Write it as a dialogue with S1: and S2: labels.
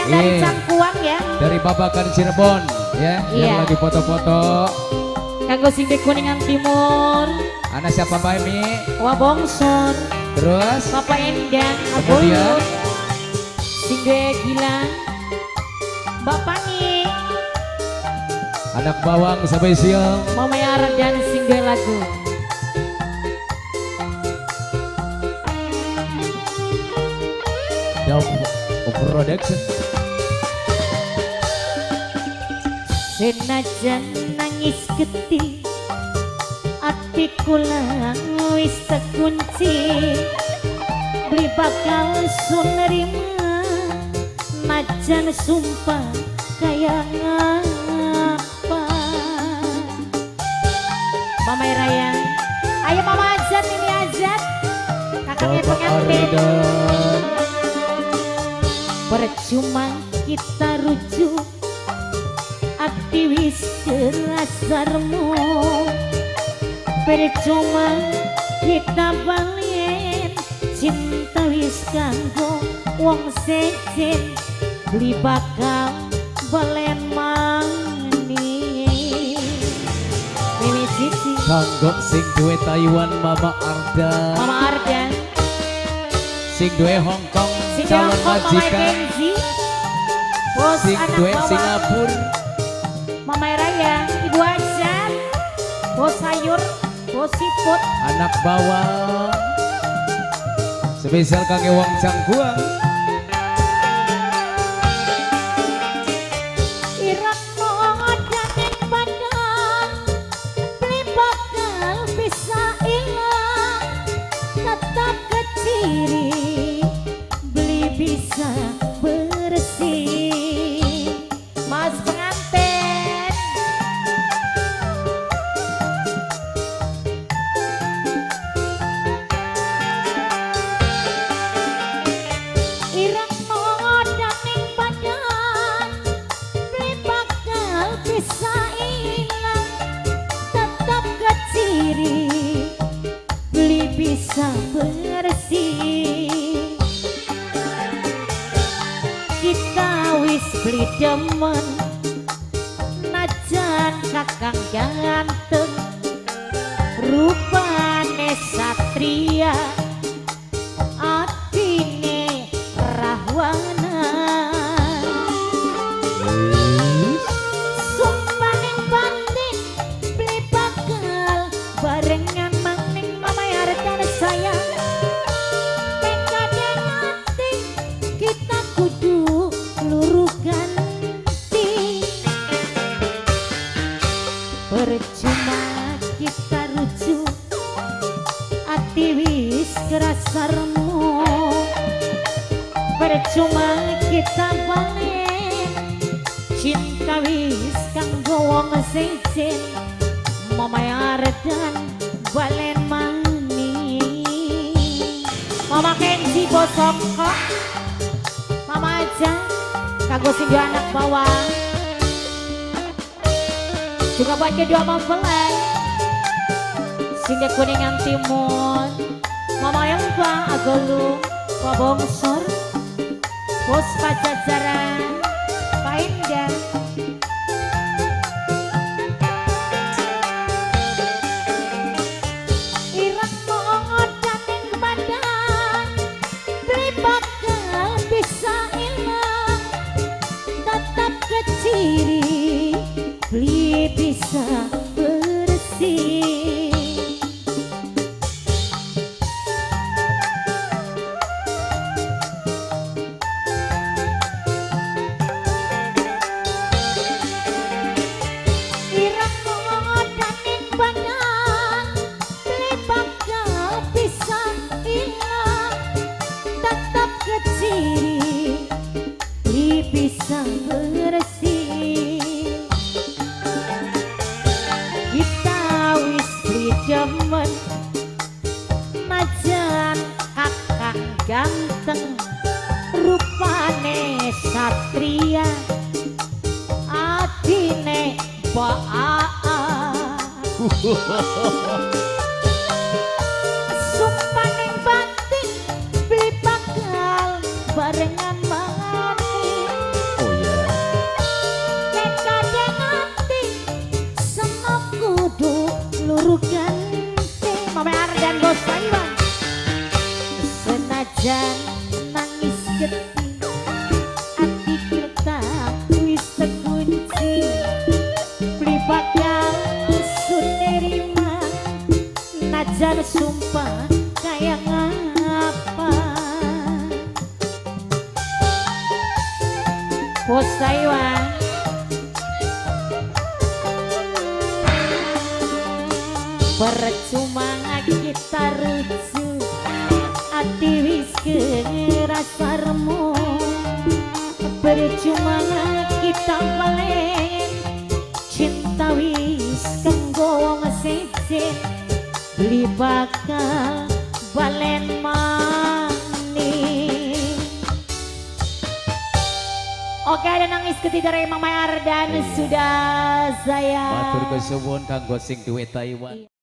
S1: yang dari Cangkuang ya.
S2: Dari Babakan Cirebon ya, yang lagi foto-foto.
S1: Kanggo sing di Kuningan Timur.
S2: Anak siapa Mbak Emi?
S1: Wah Bongsor.
S2: Terus
S1: Bapak Endang.
S2: kemudian
S1: sing Gilang. Bapak Ngi.
S2: anak bawang spesial
S1: Mama Yara dan sing lagu.
S2: Dove Production.
S1: Senajan nangis getih ati kula wis terkunci beli bakal sun nerima najan sumpah kaya ngapa. Mama Raya, ayo Mama Azat, ini Azat kakaknya pengantin. Percuma kita rujuk aktivis kerasarmu, percuma kita balen cinta wis kanggo wong sejen beli bakal balen mani. Mimi Cici
S2: kanggo sing duwe Taiwan Mama Arda,
S1: Mama Arda
S2: sing duwe Hong Kong
S1: sing
S2: calon
S1: Mama
S2: majikan,
S1: Kenzi bos
S2: sing
S1: anak
S2: duwe
S1: bawang
S2: Singapura,
S1: Mama Raya, Ibu Azat, bos sayur, bos siput,
S2: anak bawang spesial kangge wong Cangkuang.
S1: Irak modaning badan, beli bakal bisa ilang, tetap keciri, beli bisa bersih. Mas pengantin, Irak modaning badan, beli bakal bisa ilang, tetap keciri, beli bisa bersih. Kita wis beli demen najan kakang ganteng rupane satria atine rahwana. Sumpaning batin beli bakal barengan maning Mama Yara dan sayang. Pengkaden hati kita kudu luruh ganti. Percuma kita rujuk aktivis kerasarmu, percuma kita balik cinta wis kanggo wong sejen Mama Yara dan balen mani. Mama Kenzi bosok kok Mama aja kanggo sing anak bawang juga buat kedua mempelai sing di Kuningan Timur. Mama yang Pak Agolung, Pak Bongsor, Bos Pajajaran, Pak Indah. Irak modaning badan, beli bakal bisa ilang, tetap keciri, beli bisa bersih. Irak modaning badan, beli bakal bisa ilang, tetap keciri, beli bisa bersih. Kita wis beli demen najan kakang ganteng rupane satria atine Sumpaning batin beli bakal barengan mani. Bos Taiwan. Percuma kita rujuk ati wis kerasa remu. Percuma kita balen cinta wis kanggo ngesejek beli bakal balen manis. Oke, ada nangis ketiga dari Mama Ardan sudah saya
S2: Matur kesuwun kanggo sing duwe Taiwan.